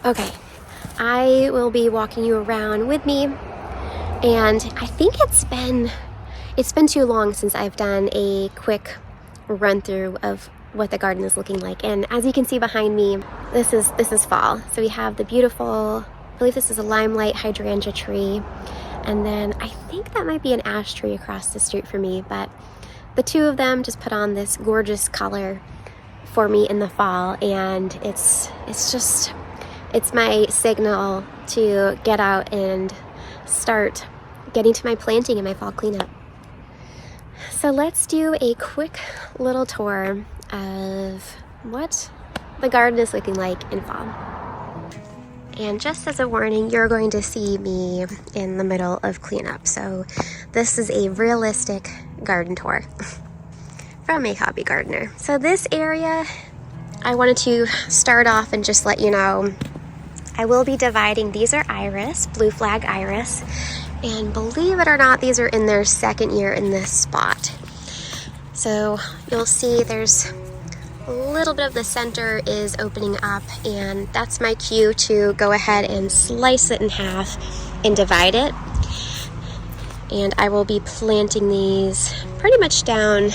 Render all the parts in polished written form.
Okay, I will be walking you around with me, and I think it's been too long since I've done a quick run through of what the garden is looking like. And as you can see behind me, this is fall. So we have the beautiful, I believe this is a limelight hydrangea tree, and then I think that might be an ash tree across the street from me, but the two of them just put on this gorgeous color for me in the fall, and it's my signal to get out and start getting to my planting and my fall cleanup. So let's do a quick little tour of what the garden is looking like in fall. And just as a warning, you're going to see me in the middle of cleanup. So this is a realistic garden tour from a hobby gardener. So this area, I wanted to start off and just let you know, I will be dividing, these are iris, blue flag iris, and believe it or not, these are in their second year in this spot. So you'll see there's a little bit of the center is opening up, and that's my cue to go ahead and slice it in half and divide it. And I will be planting these pretty much down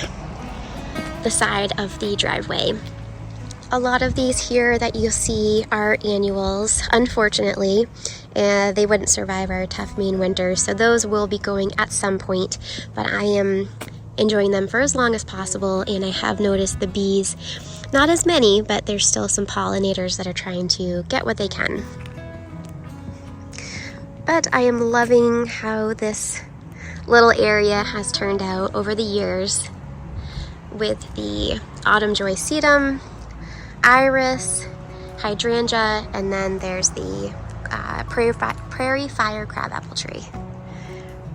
the side of the driveway. A lot of these here that you see are annuals, unfortunately. They wouldn't survive our tough Maine winters, so those will be going at some point, but I am enjoying them for as long as possible, and I have noticed the bees, not as many, but there's still some pollinators that are trying to get what they can. But I am loving how this little area has turned out over the years with the autumn joy sedum, iris, hydrangea, and then there's the prairie fire crabapple tree.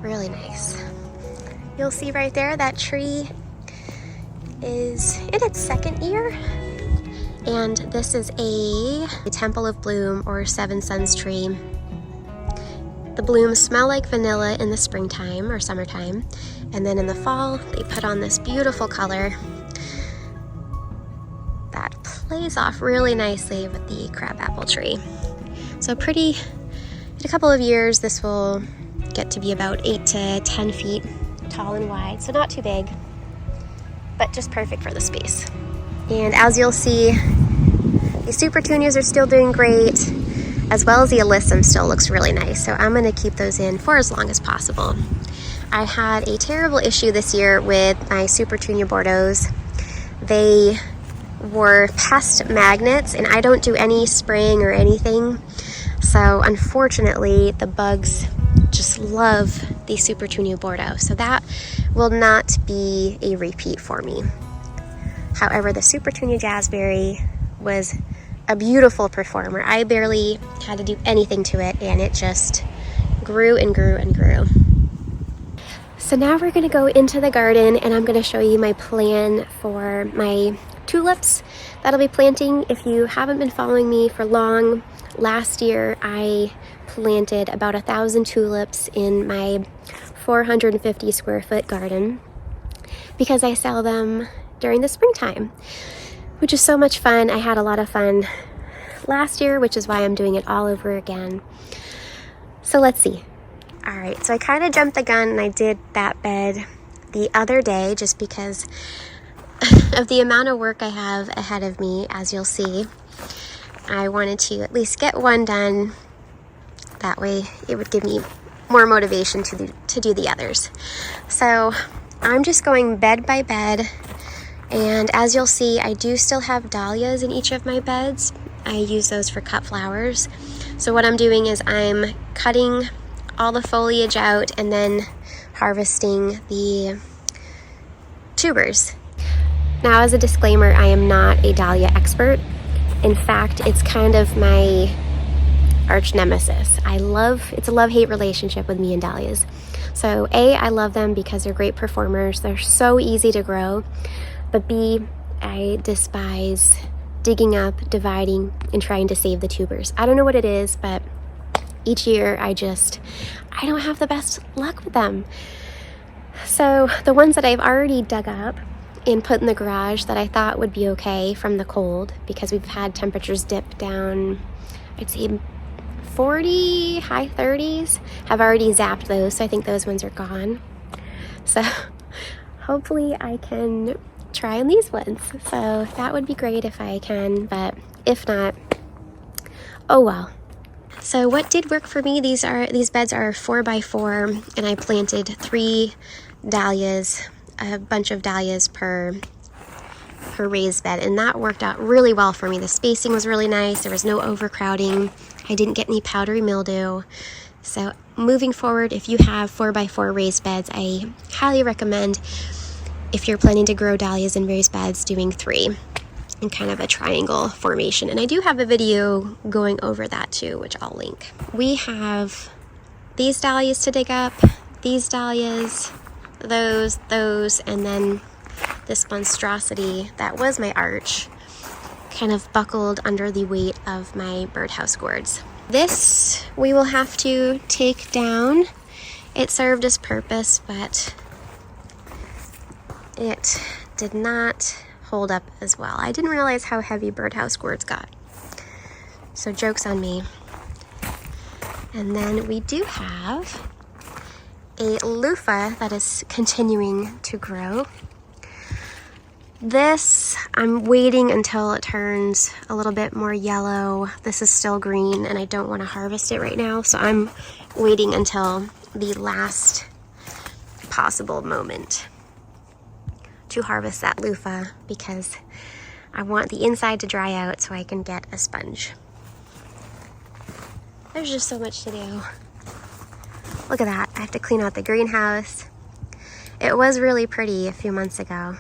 Really nice. You'll see right there that tree is in its second year, and this is a Temple of Bloom or Seven Suns tree. The blooms smell like vanilla in the springtime or summertime, and then in the fall they put on this beautiful color that plays off really nicely with the crabapple tree. So in a couple of years this will get to be about 8 to 10 feet tall and wide, so not too big, but just perfect for the space. And as you'll see, the super petunias are still doing great, as well as the alyssum still looks really nice, so I'm going to keep those in for as long as possible. I had a terrible issue this year with my super petunia bordeaux. They were pest magnets, and I don't do any spraying or anything, so unfortunately the bugs just love the super petunia bordeaux, so that will not be a repeat for me. However, the super petunia jazzberry was a beautiful performer. I barely had to do anything to it, and it just grew and grew and grew. So now we're going to go into the garden, and I'm going to show you my plan for my tulips that I'll be planting. If you haven't been following me for long, last year I planted about 1,000 tulips in my 450 square foot garden because I sell them during the springtime, which is so much fun. I had a lot of fun last year, which is why I'm doing it all over again. So let's see. All right, so I kind of jumped the gun and I did that bed the other day just because of the amount of work I have ahead of me. As you'll see, I wanted to at least get one done. That way it would give me more motivation to do the others. So I'm just going bed by bed, and as you'll see, I do still have dahlias in each of my beds. I use those for cut flowers. So what I'm doing is I'm cutting all the foliage out and then harvesting the tubers. Now, as a disclaimer, I am not a dahlia expert. In fact, it's kind of my arch nemesis. It's a love-hate relationship with me and dahlias. So A, I love them because they're great performers. They're so easy to grow. But B, I despise digging up, dividing, and trying to save the tubers. I don't know what it is, but each year I don't have the best luck with them. So the ones that I've already dug up and put in the garage that I thought would be okay from the cold, because we've had temperatures dip down, I'd say 40, high 30s. I've already zapped those, so I think those ones are gone. So hopefully I can try on these ones. So that would be great if I can, but if not, oh well. So what did work for me, these beds are 4x4, and I planted 3 dahlias, a bunch of dahlias per raised bed, and that worked out really well for me. The spacing was really nice, there was no overcrowding, I didn't get any powdery mildew. So moving forward, if you have 4x4 raised beds, I highly recommend, if you're planning to grow dahlias in raised beds, doing 3 in kind of a triangle formation. And I do have a video going over that too, which I'll link. We have these dahlias to dig up, these dahlias, those, and then this monstrosity that was my arch, kind of buckled under the weight of my birdhouse gourds. This we will have to take down. It served its purpose, but it did not hold up as well. I didn't realize how heavy birdhouse gourds got, so joke's on me. And then we do have a loofah that is continuing to grow. This, I'm waiting until it turns a little bit more yellow. This is still green and I don't want to harvest it right now, so I'm waiting until the last possible moment to harvest that loofah, because I want the inside to dry out so I can get a sponge. There's just so much to do. Look at that. I have to clean out the greenhouse. It was really pretty a few months ago,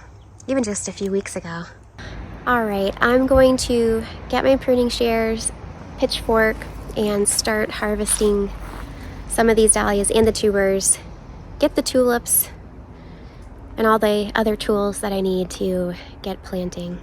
even just a few weeks ago. All right, I'm going to get my pruning shears, pitchfork, and start harvesting some of these dahlias and the tubers, get the tulips, and all the other tools that I need to get planting.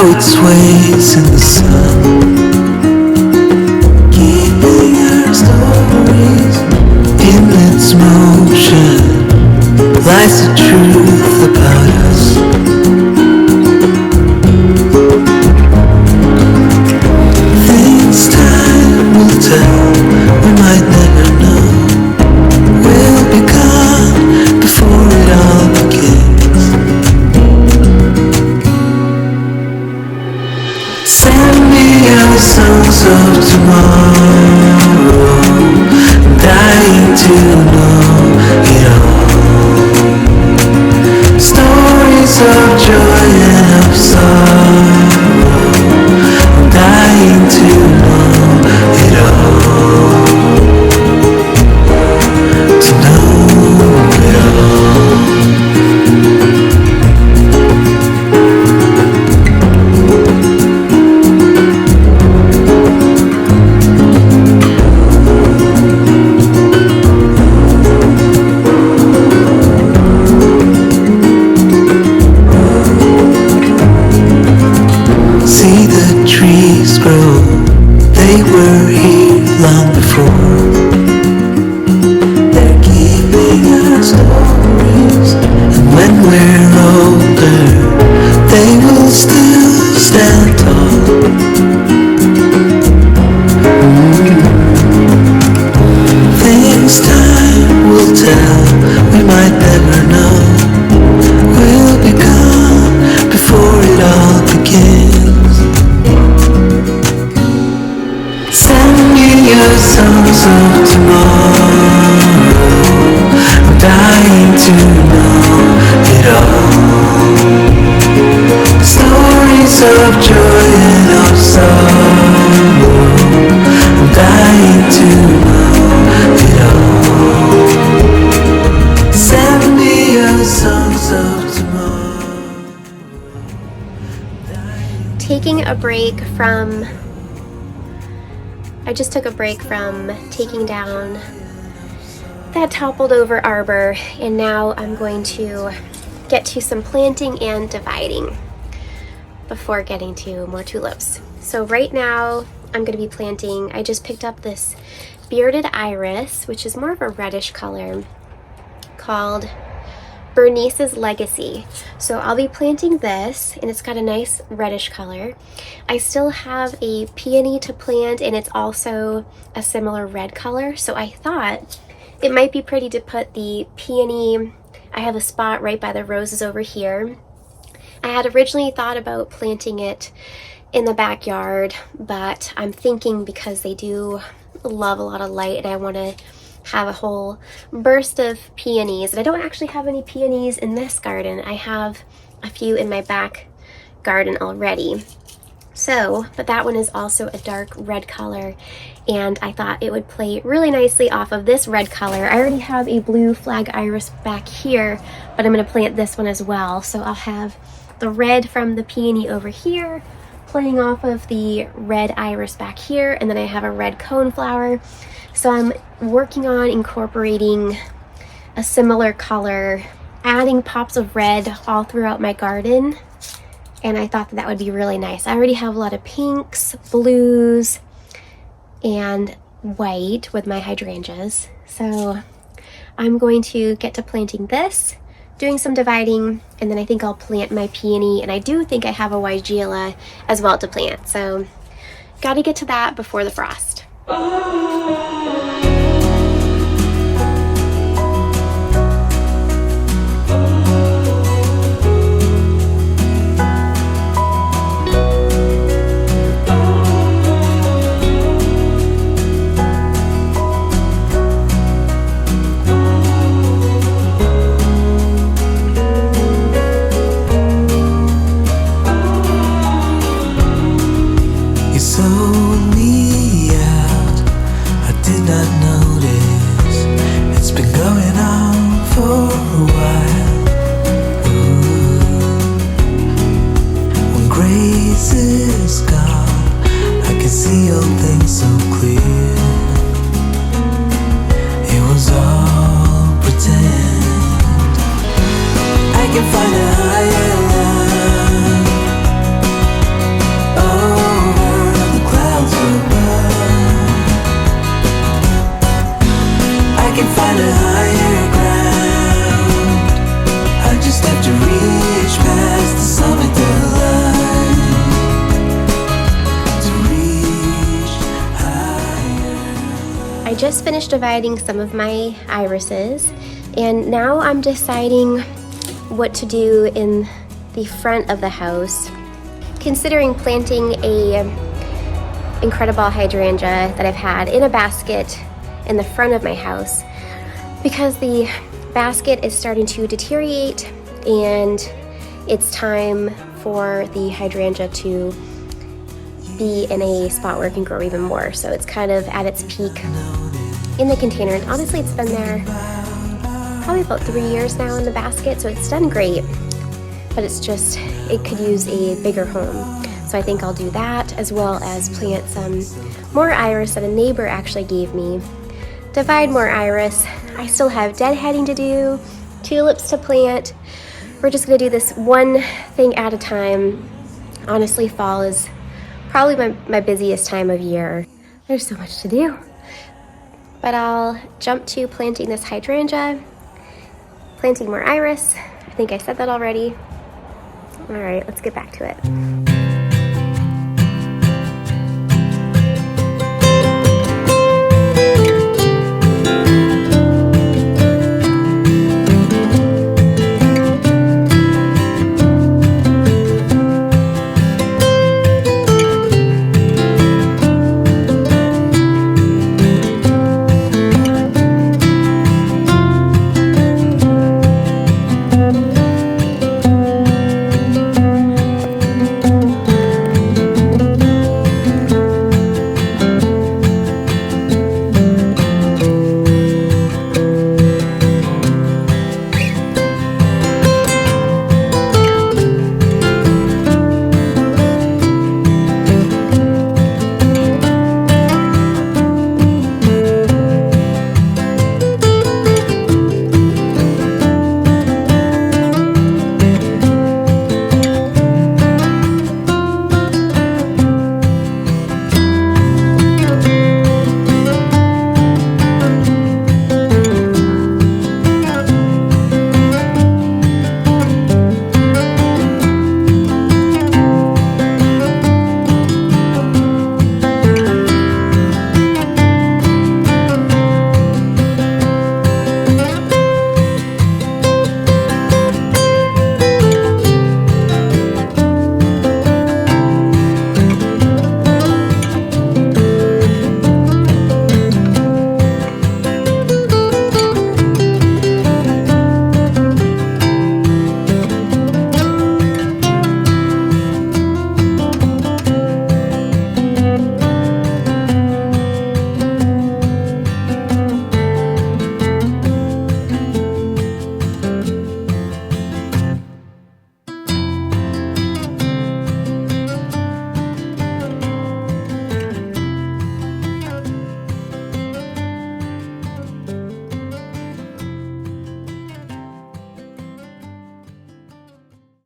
It sways in the sun, keeping our stories in its motion. Lies the truth about us. Things time will tell, we might never know. We'll be gone before it all begins. Songs of tomorrow, I'm dying to know it all. Stories of joy and of sorrow, I'm dying to know it all. To know it all. They were here long before. They're keeping our stories, and when we're older, they will still stand tall. Things time will tell, we might never know. We'll be gone before it all begins. Your songs of tomorrow, I'm dying to know it all. Stories of joy and of sorrow, I'm dying to know it all. a break from, I just took a break from taking down that toppled over arbor, and now I'm going to get to some planting and dividing before getting to more tulips. So right now I'm going to be planting, I just picked up this bearded iris, which is more of a reddish color, called Bernice's Legacy. So I'll be planting this, and it's got a nice reddish color. I still have a peony to plant, and it's also a similar red color. So I thought it might be pretty to put the peony, I have a spot right by the roses over here. I had originally thought about planting it in the backyard, but I'm thinking because they do love a lot of light and I want to have a whole burst of peonies. And I don't actually have any peonies in this garden. I have a few in my back garden already. So, but that one is also a dark red color, and I thought it would play really nicely off of this red color. I already have a blue flag iris back here, but I'm going to plant this one as well. So I'll have the red from the peony over here playing off of the red iris back here, and then I have a red coneflower. So I'm working on incorporating a similar color, adding pops of red all throughout my garden, and I thought that would be really nice. I already have a lot of pinks, blues, and white with my hydrangeas. So I'm going to get to planting this, doing some dividing, and then I think I'll plant my peony, and I do think I have a weigela as well to plant. So got to get to that before the frost. I just finished dividing some of my irises, and now I'm deciding what to do in the front of the house, considering planting a incredible hydrangea that I've had in a basket in the front of my house, because the basket is starting to deteriorate and it's time for the hydrangea to be in a spot where it can grow even more. So it's kind of at its peak in the container, and honestly it's been there probably about 3 years now in the basket, so it's done great, but it's just, it could use a bigger home. So I think I'll do that, as well as plant some more iris that a neighbor actually gave me, divide more iris. I still have deadheading to do, tulips to plant. We're just gonna do this one thing at a time. Honestly, fall is probably my busiest time of year. There's so much to do. But I'll jump to planting this hydrangea, planting more iris. I think I said that already. All right, let's get back to it.